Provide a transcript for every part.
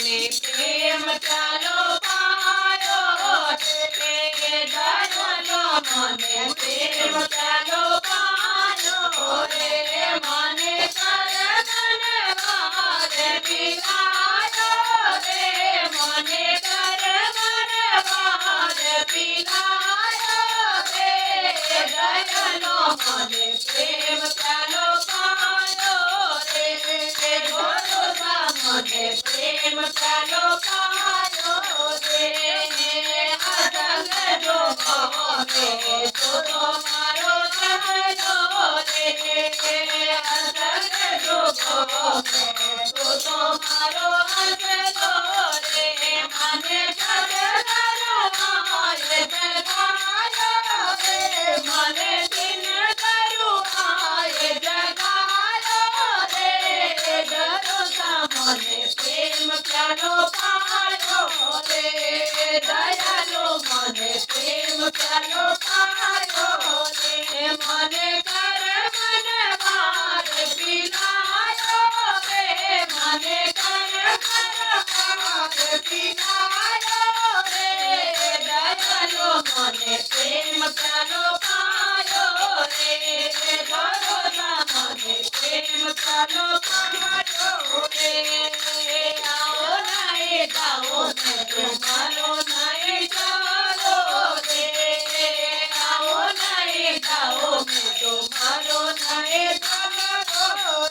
મને પ્રેમ પ્યાલો પાયો રે દયાલો મને પ્રેમ પ્યાલો પાયો રે મને કરમનવાર પીલાયો રે મને કરમનવાર પીલાયો રે દયાલો મને પ્રેમ પ્યાલો પાયો રે ભરોસા મને પ્રેમ પ્યાલો પાયો રે અસંગ જો કહે તો મારો સહજો રે અસંગ જો કહે તો મારો હસજો રે મને સદગરો આય જગાયો રે મને દિન કરું આય જગાયો રે દરોસા મને પ્રેમ પ્યાલો પાયો રે દયાલો મને પ્રેમ પ્યાલો પાયો રે મને કરમનવાર પીલાયો રે મને કરમનવાર પીલાયો રે દયાલો મને પ્રેમ પ્યાલો પાયો રે ભરોસા મને પ્રેમ પ્યાલો પાયો રે આવો નાય જાઓ ને તમારો નાય ચાલો રે આવો નાય જાઓ ને તમારો નાય ચાલો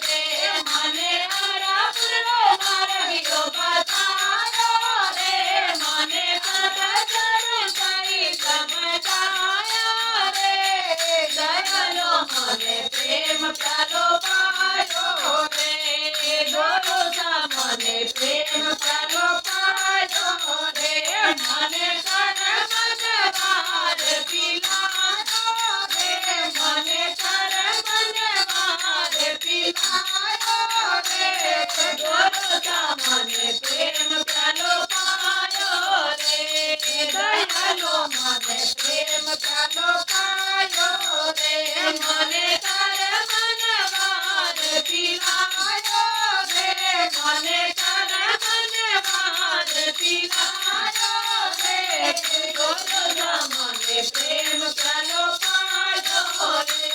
રે મને હરાપુરનો માર્ગો બતાયો રે મને સદગુરુ સાઈ સમજાયા રે દયાલો મને પ્રેમ પ્યાલો પાયો રે ભરોસા મને પ્રેમ પ્યાલો પાયો રે મને કરમનવાર પીલાયો રે મને કરમનવાર પીલાયો રે ભરોસા મને પ્રેમ પ્યાલો પાયો રે દયાલો મને પ્રેમ પ્યાલો પાયો રે મને કરમનવાર પીલાયો રે મને કરમનવાર પીલાયો રે ભરોસા મને પ્રેમ પ્યાલો પાયો રે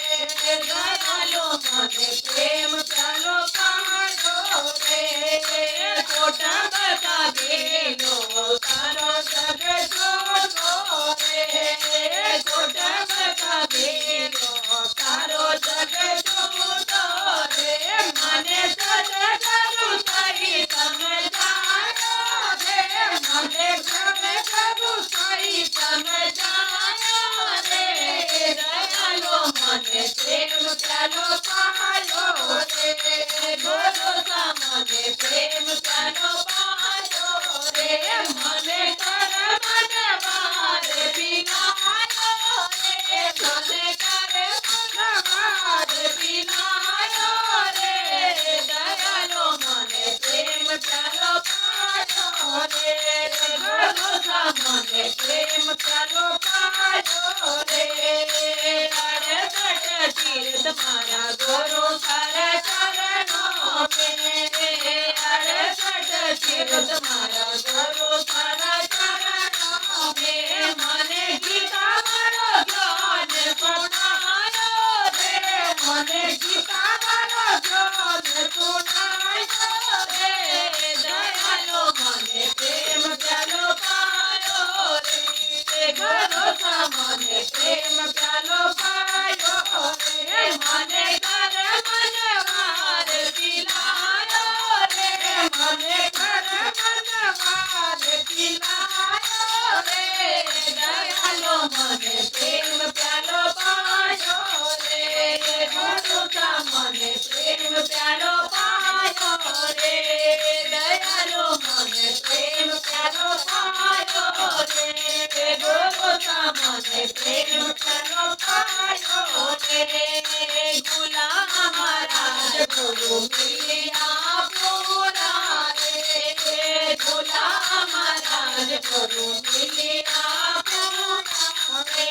દયાલો મને પ્રેમ પ્યાલો પાયો રે કોટા બતા ગેલો તારો સગજો રે કોટા બતા ગેલો તારો સગજો રે મને સદગુરુ સાઈ સમજાયો રે મને સદગુરુ સાઈ સમજાયો રે દયાલો મને પ્રેમ પ્યાલો પાયો રે ભરોસા મને પ્રેમ પ્યાલો પાયો રે મને કરમનવાર પીલાયો રે મને કરમનવાર પીલાયો રે દયાલો મને પ્રેમ પ્યાલો પાયો રે ભરોસા મને પ્રેમ પ્યાલો પાયો રે અડસઠ તીર્થ મારા ગુરુ સારા ચરણો મે અડસઠ તીર્થ મારા ગુરુ સારા ચરણો મે મને ગીતા મારો જ્ઞાન સુનાયો રે મને ગીતા મારો જ્ઞાન સુનાયો રે દયાલો મને પ્રેમ પ્યાલો પાયો રે ભરોસા મને પ્રેમ પ્યાલો પાયો રે મને કરમનવાર પીલાયો રે મને કરમનવાર પીલાયો રે દયાલો મને પ્રેમ પ્યાલો પાયો રે ભરોસા મને પ્રેમ પ્યાલો પાયો રે દયાલો મને પ્રેમ પ્યાલો પાયો રે ભરોસા મને પ્રેમ પ્યાલો પાયો રે ગુલામ મહારાજ ગુરુ મિલ્યા પૂરા રે ગુલામ મહારાજ ગુરુ મિલ્યા પૂરા રે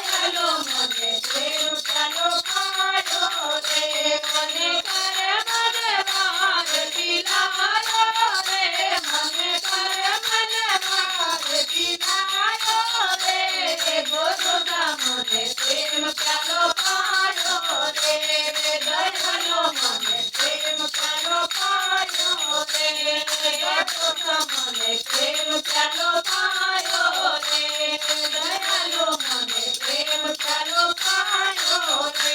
દયાલો મને પ્રેમ પ્યાલો પાયો રે મને કરે મને વાર પીલાયો રે મને કરે મને વાર પીલાયો રે ગોરોદા મને પ્રેમ પ્યાલો પાયો રે દયાલો મને પ્રેમ પ્યાલો પાયો રે ગોરોદા મને પ્રેમ પ્યાલો પાયો રે દયાલો મને પ્રેમ પ્યાલો પાયો રે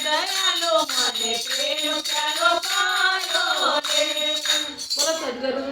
દયાલો મને પ્રેમ પ્યાલો પાયો રે બોલો સદગુરુ